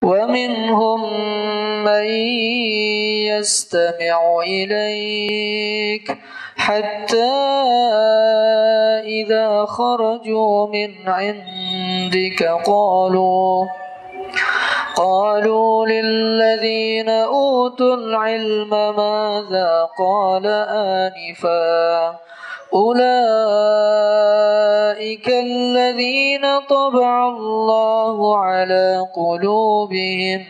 ومنهم من يستمع إليك حتى إذا خرجوا من عندك قالوا للذين أوتوا العلم ماذا قال آنفا أولئك الذين طبع الله على قلوبهم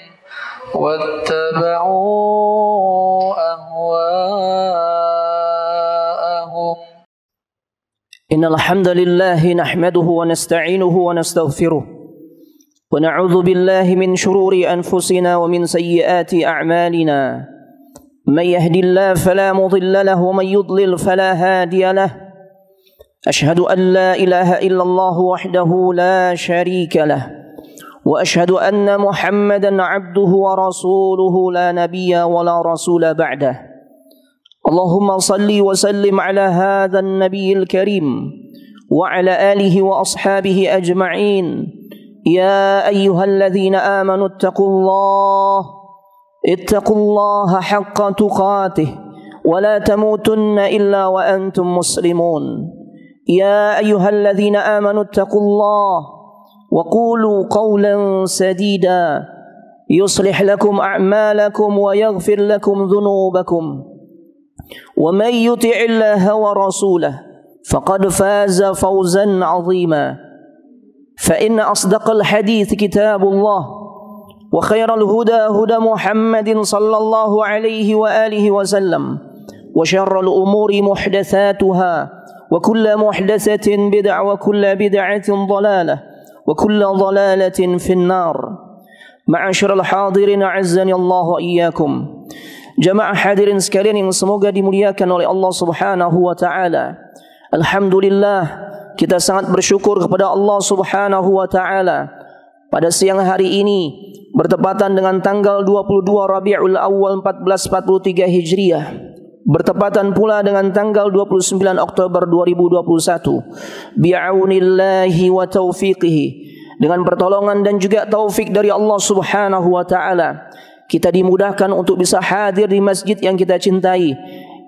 واتبعوا أهواءهم. إن الحمد لله نحمده ونستعينه ونستغفره ونعوذ بالله من شرور أنفسنا ومن سيئات أعمالنا من يهد الله فلا مضل له ومن يضلل فلا هادي له أشهد أن لا إله إلا الله وحده لا شريك له وأشهد أن محمدا عبده ورسوله لا نبي ولا رسول بعده اللهم صل وسلم على هذا النبي الكريم وعلى آله وأصحابه أجمعين يا أيها الذين آمنوا اتقوا الله حق تقاته ولا تموتن إلا وأنتم مسلمون يا أيها الذين آمنوا اتقوا الله وقولوا قولا سديدا يصلح لكم أعمالكم ويغفر لكم ذنوبكم ومن يطع الله ورسوله فقد فاز فوزا عظيما فإن أصدق الحديث كتاب الله وخير الهدى هدى محمد صلى الله عليه وآله وسلم وشر الأمور محدثاتها وكل محدثة بدعة وكل بدعة ضلالة وكل ضلالة في النار. معاشر الحاضرين أعزني الله وإياكم. Jamaah hadirin sekalian yang semoga dimuliakan oleh Allah Subhanahu wa taala. Alhamdulillah, kita sangat bersyukur kepada Allah Subhanahu wa taala pada siang hari ini bertepatan dengan tanggal 22 Rabiul Awal 1443 Hijriah, bertepatan pula dengan tanggal 29 Oktober 2021. Bi'aunillahi wa taufiqihi, dengan pertolongan dan juga taufik dari Allah Subhanahu wa taala, kita dimudahkan untuk bisa hadir di masjid yang kita cintai,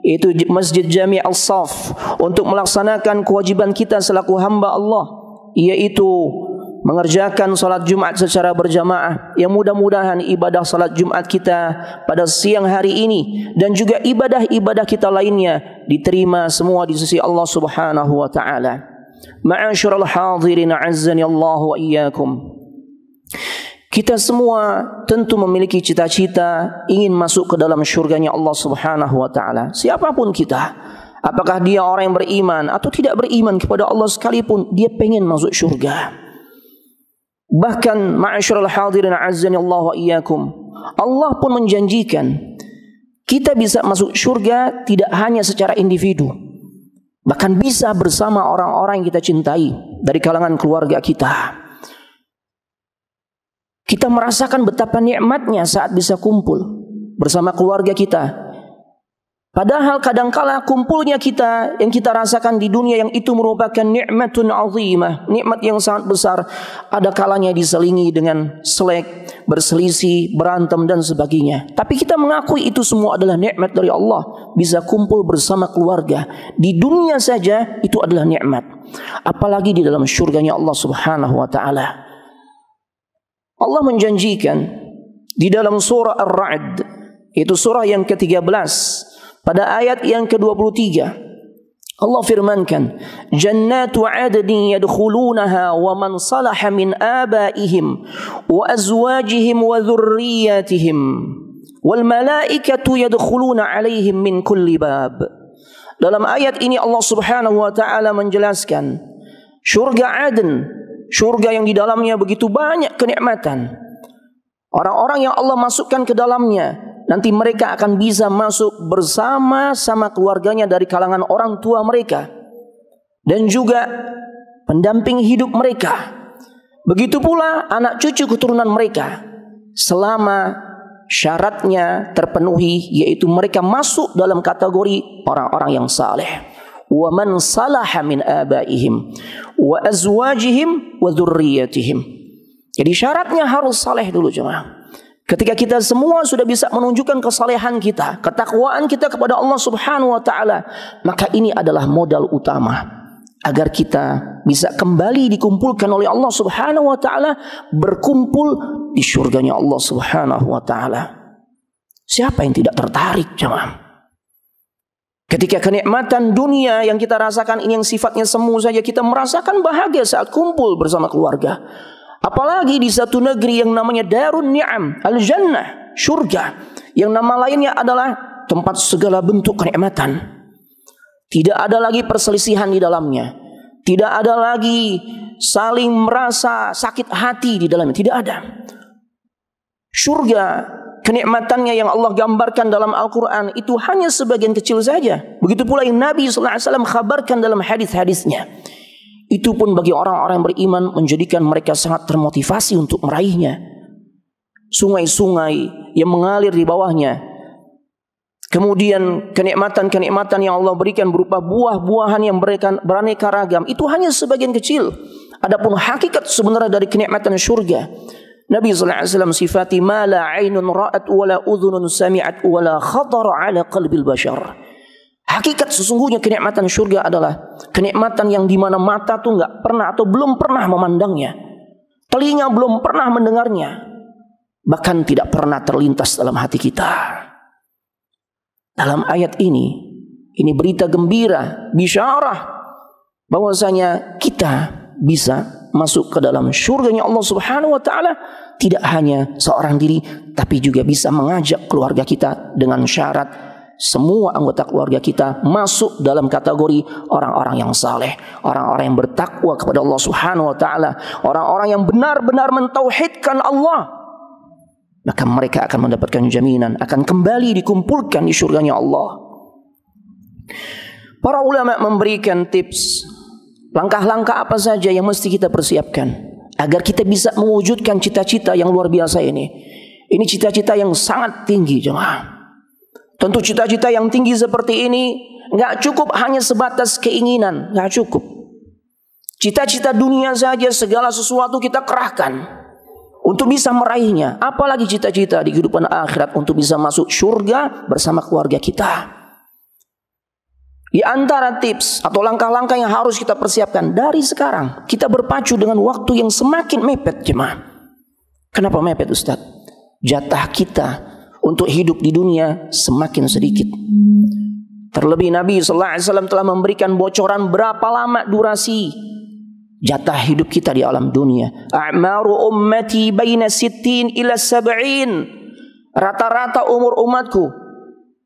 yaitu Masjid Jami' Al-Saf, untuk melaksanakan kewajiban kita selaku hamba Allah, yaitu mengerjakan salat Jumat secara berjamaah. Yang mudah-mudahan ibadah salat Jumat kita pada siang hari ini dan juga ibadah-ibadah kita lainnya diterima semua di sisi Allah Subhanahu wa taala. Ma'asyiral hadirin azzani Allah wa iyyakum. Kita semua tentu memiliki cita-cita ingin masuk ke dalam syurganya Allah Subhanahu wa taala. Siapapun kita, apakah dia orang yang beriman atau tidak beriman kepada Allah sekalipun, dia pengen masuk syurga. Bahkan ma'asyiral hadirin azzani Allah wa iyyakum, Allah pun menjanjikan kita bisa masuk syurga tidak hanya secara individu, bahkan bisa bersama orang-orang yang kita cintai dari kalangan keluarga kita. Kita merasakan betapa nikmatnya saat bisa kumpul bersama keluarga kita. Padahal kadangkala kumpulnya kita yang kita rasakan di dunia yang itu merupakan nikmatun azimah, nikmat yang sangat besar, ada kalanya diselingi dengan selek, berselisih, berantem dan sebagainya. Tapi kita mengakui itu semua adalah nikmat dari Allah. Bisa kumpul bersama keluarga di dunia saja itu adalah nikmat, apalagi di dalam syurganya Allah Subhanahu wa taala. Allah menjanjikan di dalam surah Ar-Ra'd, itu surah yang ke-13, pada ayat yang ke-23, Allah firmankan, Jannatu 'adnin yadkhulunaha wa man salaha min abaihim wa azwajihim wa dhurriyyatihim wal malaikatu yadkhuluna 'alaihim min kulli bab. Dalam ayat ini Allah Subhanahu wa taala menjelaskan surga Aden, surga yang di dalamnya begitu banyak kenikmatan. Orang-orang yang Allah masukkan ke dalamnya, nanti mereka akan bisa masuk bersama-sama keluarganya dari kalangan orang tua mereka dan juga pendamping hidup mereka. Begitu pula anak cucu keturunan mereka, selama syaratnya terpenuhi, yaitu mereka masuk dalam kategori orang-orang yang saleh. Wa man salaha min abaihim wa azwajihim wa dzurriyyatihim. Jadi syaratnya harus saleh dulu jemaah. Ketika kita semua sudah bisa menunjukkan kesalehan kita, ketakwaan kita kepada Allah Subhanahu wa taala, maka ini adalah modal utama agar kita bisa kembali dikumpulkan oleh Allah Subhanahu wa taala, berkumpul di surganya Allah Subhanahu wa taala. Siapa yang tidak tertarik jemaah? Ketika kenikmatan dunia yang kita rasakan ini yang sifatnya semu saja, kita merasakan bahagia saat kumpul bersama keluarga. Apalagi di satu negeri yang namanya Darun Ni'am, Al-Jannah, surga, yang nama lainnya adalah tempat segala bentuk kenikmatan. Tidak ada lagi perselisihan di dalamnya. Tidak ada lagi saling merasa sakit hati di dalamnya. Tidak ada. Surga, kenikmatannya yang Allah gambarkan dalam Al-Quran itu hanya sebagian kecil saja. Begitu pula yang Nabi SAW khabarkan dalam hadis-hadisnya. Itu pun bagi orang-orang beriman menjadikan mereka sangat termotivasi untuk meraihnya. Sungai-sungai yang mengalir di bawahnya. Kemudian kenikmatan-kenikmatan yang Allah berikan berupa buah-buahan yang beraneka ragam. Itu hanya sebagian kecil. Adapun hakikat sebenarnya dari kenikmatan surga, Nabi SAW sifati ma la ainun ra'at wa la udhunun sami'at wa la khatara ala qalbil bashar. Hakikat sesungguhnya kenikmatan surga adalah kenikmatan yang di mana mata tuh nggak pernah atau belum pernah memandangnya, telinga belum pernah mendengarnya, bahkan tidak pernah terlintas dalam hati kita. Dalam ayat ini berita gembira, bisyarah bahwasanya kita bisa masuk ke dalam surganya Allah Subhanahu wa taala, tidak hanya seorang diri tapi juga bisa mengajak keluarga kita dengan syarat semua anggota keluarga kita masuk dalam kategori orang-orang yang saleh, orang-orang yang bertakwa kepada Allah Subhanahu wa taala, orang-orang yang benar-benar mentauhidkan Allah. Maka mereka akan mendapatkan jaminan akan kembali dikumpulkan di surganya Allah. Para ulama memberikan tips, langkah-langkah apa saja yang mesti kita persiapkan agar kita bisa mewujudkan cita-cita yang luar biasa ini. Ini cita-cita yang sangat tinggi jemaah. Tentu cita-cita yang tinggi seperti ini nggak cukup hanya sebatas keinginan, nggak cukup. Cita-cita dunia saja segala sesuatu kita kerahkan untuk bisa meraihnya. Apalagi cita-cita di kehidupan akhirat untuk bisa masuk surga bersama keluarga kita. Di antara tips atau langkah-langkah yang harus kita persiapkan dari sekarang, kita berpacu dengan waktu yang semakin mepet jemaah. Kenapa mepet Ustaz? Jatah kita untuk hidup di dunia semakin sedikit. Terlebih Nabi SAW telah memberikan bocoran berapa lama durasi jatah hidup kita di alam dunia. A'maru ummati baina 60 ila 70. Rata-rata umur umatku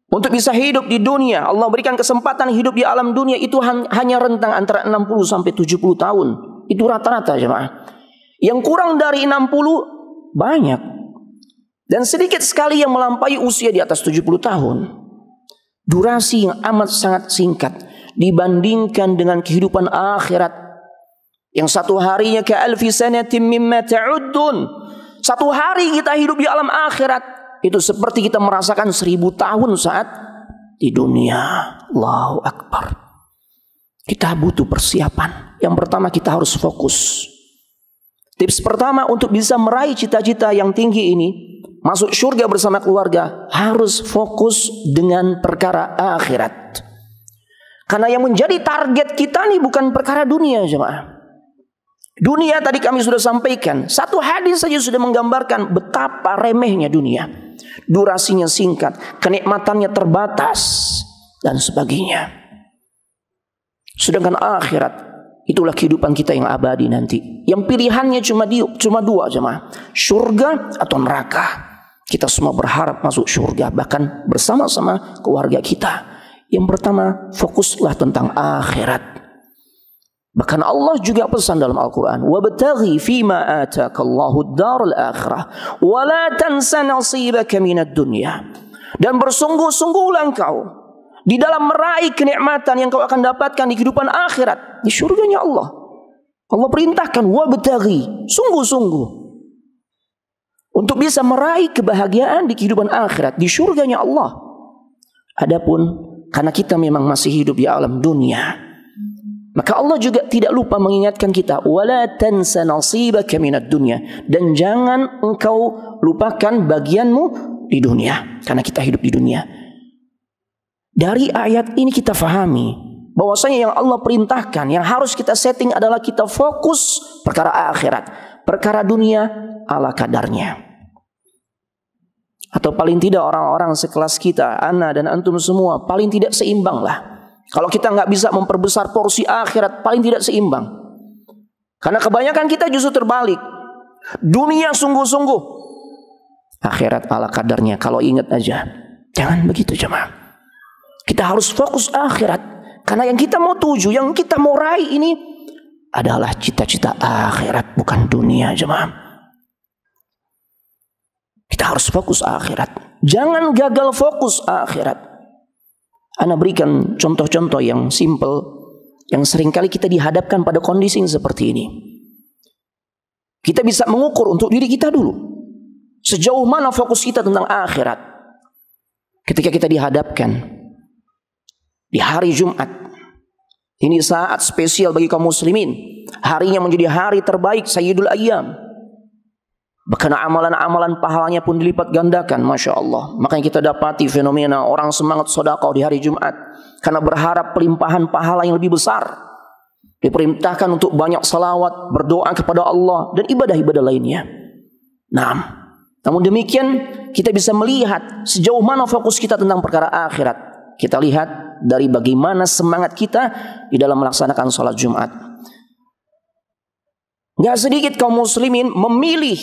untuk bisa hidup di dunia, Allah berikan kesempatan hidup di alam dunia itu hanya rentang antara 60 sampai 70 tahun. Itu rata-rata jemaah. Yang kurang dari 60 banyak. Dan sedikit sekali yang melampaui usia di atas 70 tahun. Durasi yang amat sangat singkat dibandingkan dengan kehidupan akhirat yang satu harinya ka'alfi sanatin mimma ta'uddun. Satu hari kita hidup di alam akhirat itu seperti kita merasakan 1000 tahun saat di dunia. Allahu Akbar. Kita butuh persiapan. Yang pertama kita harus fokus. Tips pertama untuk bisa meraih cita-cita yang tinggi ini, masuk surga bersama keluarga, harus fokus dengan perkara akhirat. Karena yang menjadi target kita nih bukan perkara dunia jemaah. Dunia tadi kami sudah sampaikan, satu hadis saja sudah menggambarkan betapa remehnya dunia. Durasinya singkat, kenikmatannya terbatas dan sebagainya. Sedangkan akhirat, itulah kehidupan kita yang abadi nanti. Yang pilihannya cuma dua jemaah, surga atau neraka. Kita semua berharap masuk surga, bahkan bersama-sama keluarga kita. Yang pertama, fokuslah tentang akhirat. Bahkan Allah juga pesan dalam Al-Quran, وَابْتَغِي فِيمَا آتَاكَ اللَّهُ الدَّارَ الْآخِرَةِ وَلَا تَنْسَ نَصِيبَكَ مِنَ الدُّنْيَا. Dan bersungguh-sungguhlah engkau di dalam meraih kenikmatan yang kau akan dapatkan di kehidupan akhirat, di surganya Allah. Allah perintahkan, وَابْتَغِي, sungguh-sungguh, untuk bisa meraih kebahagiaan di kehidupan akhirat, di surganya Allah. Adapun karena kita memang masih hidup di alam dunia, Maka Allah juga tidak lupa mengingatkan kita, wala tansa nasibaka minad dunya, dan jangan engkau lupakan bagianmu di dunia, karena kita hidup di dunia. Dari ayat ini kita fahami bahwasanya yang Allah perintahkan, yang harus kita setting adalah kita fokus perkara akhirat, perkara dunia ala kadarnya. Atau paling tidak orang-orang sekelas kita, ana dan antum semua, paling tidak seimbang lah. Kalau kita nggak bisa memperbesar porsi akhirat, paling tidak seimbang. Karena kebanyakan kita justru terbalik. Dunia sungguh-sungguh, akhirat ala kadarnya. Kalau ingat aja, jangan begitu jemaah. Kita harus fokus akhirat. Karena yang kita mau tuju, yang kita mau raih ini adalah cita-cita akhirat, bukan dunia jemaah. Kita harus fokus akhirat. Jangan gagal fokus akhirat. Ana berikan contoh-contoh yang simple, yang seringkali kita dihadapkan pada kondisi seperti ini. Kita bisa mengukur untuk diri kita dulu, sejauh mana fokus kita tentang akhirat. Ketika kita dihadapkan di hari Jumat, ini saat spesial bagi kaum muslimin. Harinya menjadi hari terbaik, Sayyidul Ayyam. Bahkan amalan-amalan pahalanya pun dilipat gandakan, Masya Allah. Makanya kita dapati fenomena orang semangat sedekah di hari Jumat, karena berharap pelimpahan pahala yang lebih besar. Diperintahkan untuk banyak salawat, berdoa kepada Allah, dan ibadah-ibadah lainnya. Namun demikian, kita bisa melihat sejauh mana fokus kita tentang perkara akhirat. Kita lihat dari bagaimana semangat kita di dalam melaksanakan sholat Jumat. Gak sedikit kaum muslimin memilih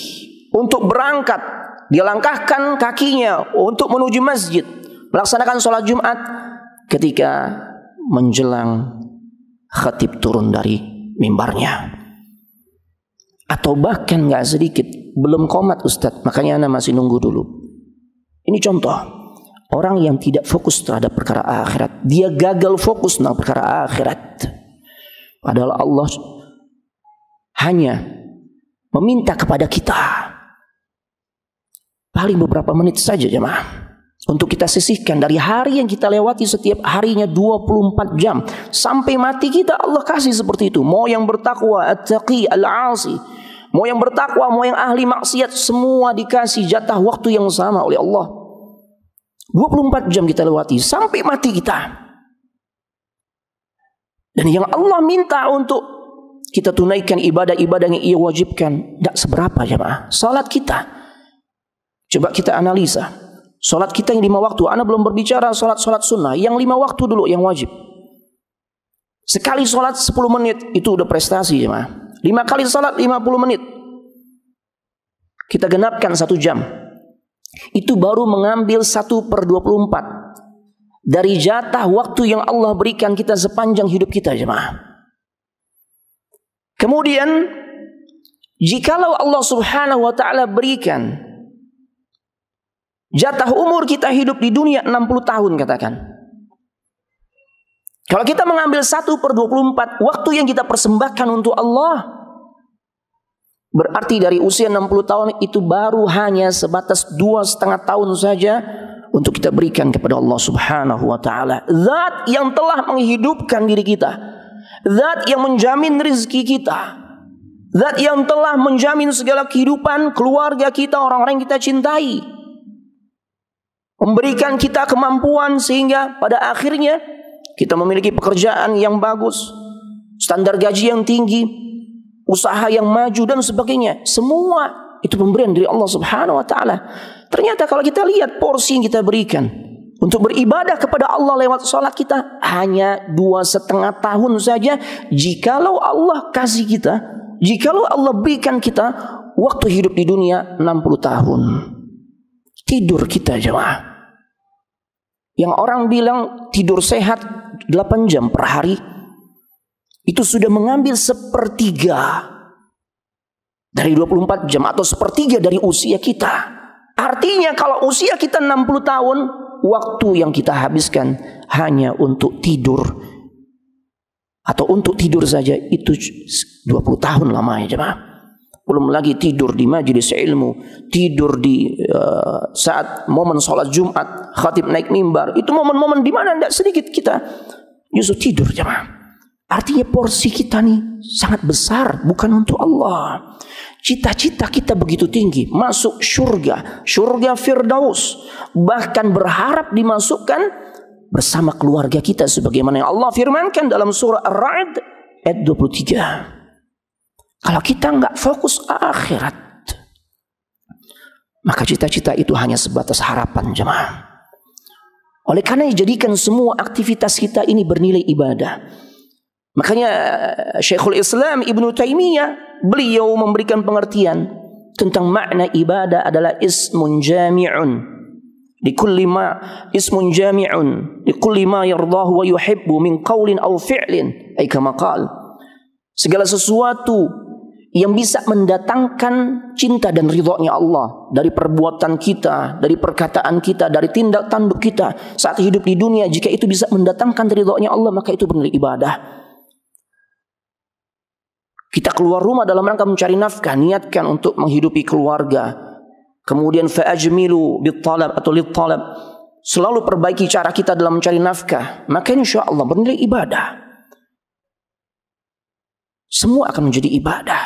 untuk berangkat, dia langkahkan kakinya untuk menuju masjid, melaksanakan sholat Jumat ketika menjelang khatib turun dari mimbarnya. Atau bahkan gak sedikit belum qomat Ustadz, makanya ana masih nunggu dulu. Ini contoh orang yang tidak fokus terhadap perkara akhirat. Dia gagal fokus tentang perkara akhirat. Padahal Allah hanya meminta kepada kita paling beberapa menit saja jemaah, untuk kita sisihkan dari hari yang kita lewati setiap harinya 24 jam sampai mati kita. Allah kasih seperti itu. Mau yang bertakwa, at-taqi, al-asi, mau yang bertakwa, mau yang ahli maksiat, semua dikasih jatah waktu yang sama oleh Allah. 24 jam kita lewati sampai mati kita. Dan yang Allah minta untuk kita tunaikan ibadah-ibadah yang ia wajibkan tidak seberapa jemaah. Salat kita, coba kita analisa. Salat kita yang 5 waktu. Ana belum berbicara salat-salat sunnah. Yang 5 waktu dulu yang wajib. Sekali salat 10 menit itu udah prestasi jemaah. 5 kali salat 50 menit. Kita genapkan 1 jam. Itu baru mengambil 1/24 dari jatah waktu yang Allah berikan kita sepanjang hidup kita jemaah. Kemudian jikalau Allah Subhanahu wa ta'ala berikan jatah umur kita hidup di dunia 60 tahun katakan. Kalau kita mengambil 1/24 waktu yang kita persembahkan untuk Allah, berarti dari usia 60 tahun itu baru hanya sebatas 2,5 tahun saja untuk kita berikan kepada Allah Subhanahu wa ta'ala. Zat yang telah menghidupkan diri kita, zat yang menjamin rezeki kita, zat yang telah menjamin segala kehidupan keluarga kita, orang-orang yang kita cintai, memberikan kita kemampuan sehingga pada akhirnya kita memiliki pekerjaan yang bagus, standar gaji yang tinggi, usaha yang maju dan sebagainya. Semua itu pemberian dari Allah Subhanahu wa ta'ala. Ternyata kalau kita lihat porsi yang kita berikan untuk beribadah kepada Allah lewat sholat kita hanya 2,5 tahun saja. Jikalau Allah kasih kita, jikalau Allah berikan kita waktu hidup di dunia 60 tahun. Tidur kita jemaah, yang orang bilang tidur sehat 8 jam per hari, itu sudah mengambil 1/3 dari 24 jam atau 1/3 dari usia kita. Artinya kalau usia kita 60 tahun, waktu yang kita habiskan hanya untuk tidur, atau untuk tidur saja itu 20 tahun lamanya jemaah. Belum lagi tidur di majelis ilmu, tidur di saat momen sholat Jumat, khatib naik mimbar. Itu momen-momen di mana tidak sedikit kita justru tidur jemaah. Artinya porsi kita nih sangat besar, bukan untuk Allah. Cita-cita kita begitu tinggi, masuk surga, surga Firdaus, bahkan berharap dimasukkan bersama keluarga kita, sebagaimana yang Allah firmankan dalam surah Ar-Ra'd ayat 23. Kalau kita nggak fokus akhirat, maka cita-cita itu hanya sebatas harapan, jemaah. Oleh karena jadikan semua aktivitas kita ini bernilai ibadah. Makanya Syekhul Islam Ibnu Taimiyah, beliau memberikan pengertian tentang makna ibadah adalah ismun jami'un likulli ma yardahu wa yuhibbu min qaulin aw fi'lin, ay kama qala. Segala sesuatu yang bisa mendatangkan cinta dan ridhonya Allah dari perbuatan kita, dari perkataan kita, dari tindak tanduk kita saat hidup di dunia. Jika itu bisa mendatangkan ridhonya Allah, maka itu bernilai ibadah. Kita keluar rumah dalam rangka mencari nafkah, niatkan untuk menghidupi keluarga. Kemudian fa'ajmilu bit-talab atau lit-talab, selalu perbaiki cara kita dalam mencari nafkah, maka insyaallah bernilai ibadah. Semua akan menjadi ibadah.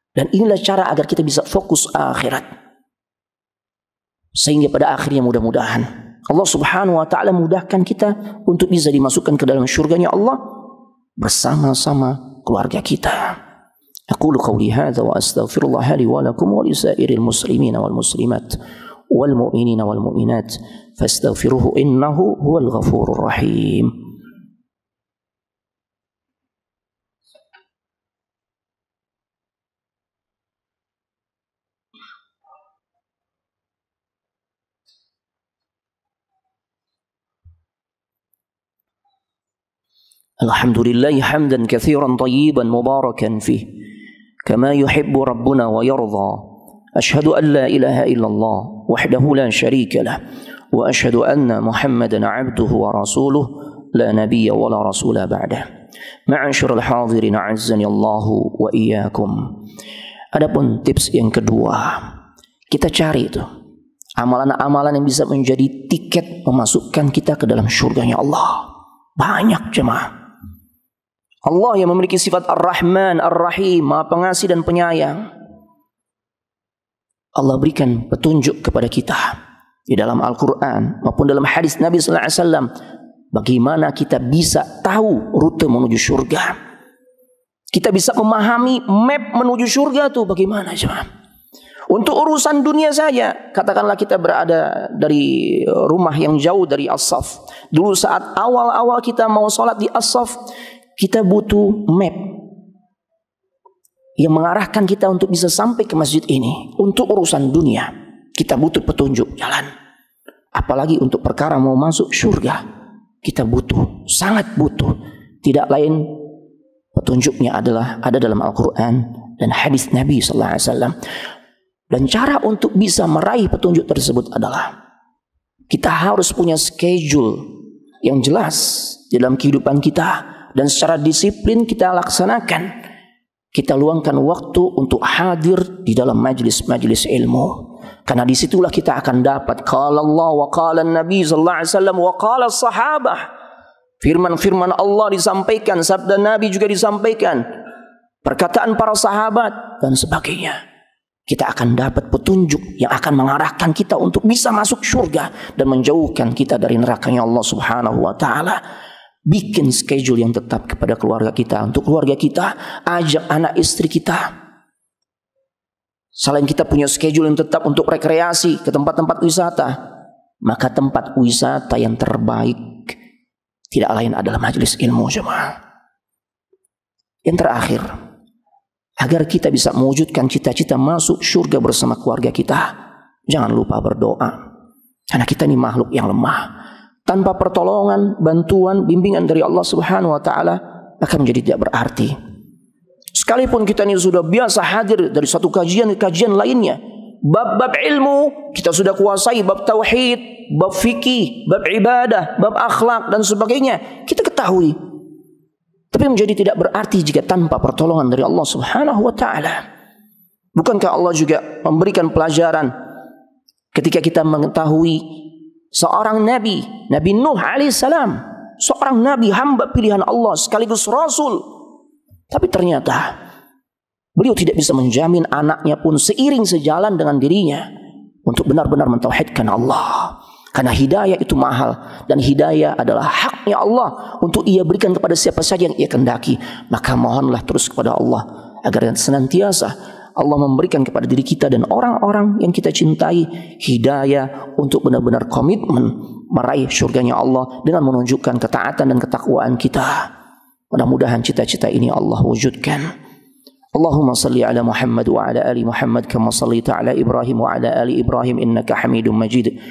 Dan inilah cara agar kita bisa fokus akhirat. Sehingga pada akhirnya mudah-mudahan Allah subhanahu wa ta'ala mudahkan kita untuk bisa dimasukkan ke dalam syurganya Allah bersama-sama keluarga kita. Aqulu qawli hadza wa astaghfirullah li wa lakum wa lisairil muslimina wal muslimat wal mu'minina wal mu'minat fastaghfiruhu innahu huwal ghafurur rahim. Alhamdulillah hamdan katsiran tayyiban mubarakan fih kama yuhibbu rabbuna wa yarda. Ashhadu an la ilaha illallah wahdahu la syarika lah wa ashhadu anna Muhammadan 'abduhu wa rasuluh la nabiyya wa la rasula ba'dah. Ma'asyiral hadirin a'azzani Allahu wa iyyakum. Adapun tips yang kedua, kita cari itu amalan-amalan yang bisa menjadi tiket memasukkan kita ke dalam syurganya Allah. Banyak, jemaah. Allah yang memiliki sifat Ar-Rahman, Ar-Rahim, Maha Pengasih dan Penyayang. Allah berikan petunjuk kepada kita di dalam Al-Quran maupun dalam hadis Nabi sallallahu alaihi wasallam bagaimana kita bisa tahu rute menuju surga. Kita bisa memahami map menuju surga itu bagaimana, jemaah. Untuk urusan dunia saja, katakanlah kita berada dari rumah yang jauh dari As-Saff. Dulu saat awal-awal kita mau sholat di As-Saff, kita butuh map yang mengarahkan kita untuk bisa sampai ke masjid ini. Untuk urusan dunia, kita butuh petunjuk jalan. Apalagi untuk perkara mau masuk surga, kita butuh, sangat butuh. Tidak lain petunjuknya adalah ada dalam Al-Quran dan hadis Nabi sallallahu alaihi wasallam. Dan cara untuk bisa meraih petunjuk tersebut adalah kita harus punya schedule yang jelas dalam kehidupan kita. Dan secara disiplin kita laksanakan. Kita luangkan waktu untuk hadir di dalam majlis-majlis ilmu. Karena disitulah kita akan dapat qala Allah wa qala Nabi sallallahu alaihi wasallam wa qala sahabah. Firman-firman Allah disampaikan, sabda Nabi juga disampaikan, perkataan para sahabat dan sebagainya. Kita akan dapat petunjuk yang akan mengarahkan kita untuk bisa masuk surga dan menjauhkan kita dari nerakanya Allah subhanahu wa ta'ala. Bikin schedule yang tetap kepada keluarga kita. Untuk keluarga kita, ajak anak istri kita. Selain kita punya schedule yang tetap untuk rekreasi ke tempat-tempat wisata, maka tempat wisata yang terbaik tidak lain adalah majelis ilmu, jemaah. Yang terakhir, agar kita bisa mewujudkan cita-cita masuk surga bersama keluarga kita, jangan lupa berdoa. Karena kita ini makhluk yang lemah. Tanpa pertolongan, bantuan, bimbingan dari Allah subhanahu wa ta'ala akan menjadi tidak berarti. Sekalipun kita ini sudah biasa hadir dari satu kajian ke kajian lainnya, bab-bab ilmu kita sudah kuasai, bab tauhid, bab fikih, bab ibadah, bab akhlak dan sebagainya, kita ketahui. Tapi menjadi tidak berarti jika tanpa pertolongan dari Allah subhanahu wa ta'ala. Bukankah Allah juga memberikan pelajaran ketika kita mengetahui seorang Nabi Nuh alaihissalam, seorang nabi, hamba pilihan Allah sekaligus rasul. Tapi ternyata beliau tidak bisa menjamin anaknya pun seiring sejalan dengan dirinya untuk benar-benar mentauhidkan Allah. Karena hidayah itu mahal, dan hidayah adalah haknya Allah untuk ia berikan kepada siapa saja yang ia kehendaki. Maka mohonlah terus kepada Allah agar senantiasa Allah memberikan kepada diri kita dan orang-orang yang kita cintai hidayah untuk benar-benar komitmen meraih surganya Allah dengan menunjukkan ketaatan dan ketakwaan kita. Mudah-mudahan cita-cita ini Allah wujudkan. Allahumma salli ala Muhammad wa ala ali Muhammad kama sallaita ala Ibrahim wa ala ali Ibrahim innaka Hamidum Majid.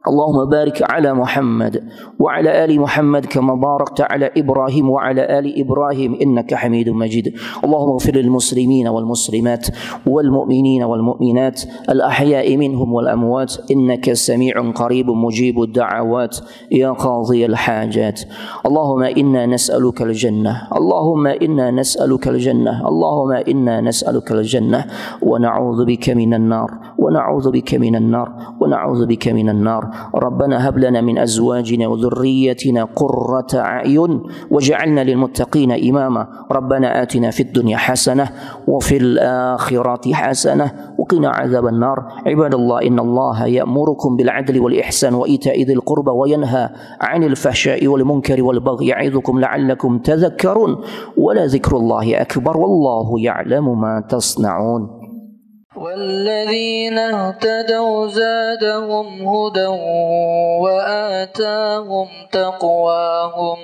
اللهم بارك على محمد وعلى آل محمد كما باركت على إبراهيم وعلى آل إبراهيم إنك حميد مجيد. اللهم اغفر للمسلمين والمسلمات والمؤمنين والمؤمنات الأحياء منهم والأموات إنك سميع قريب مجيب الدعوات يا قاضي الحاجات. اللهم إنا نسألك الجنة، اللهم إنا نسألك الجنة، اللهم إنا نسألك الجنة ونعوذ بك من النار، ونعوذ بك من النار، ونعوذ بك من النار. ربنا هب لنا من أزواجنا وذريتنا قرة أعين واجعلنا للمتقين إماما. ربنا آتنا في الدنيا حسنة وفي الآخرة حسنة وقنا عذاب النار. عباد الله، إن الله يأمركم بالعدل والإحسان وإيتاء ذي القربى وينهى عن الفحشاء والمنكر والبغي يعظكم لعلكم تذكرون. ولذكر الله أكبر والله يعلم ما تصنعون. والذين اهتدوا زادهم هدى وآتاهم تقواهم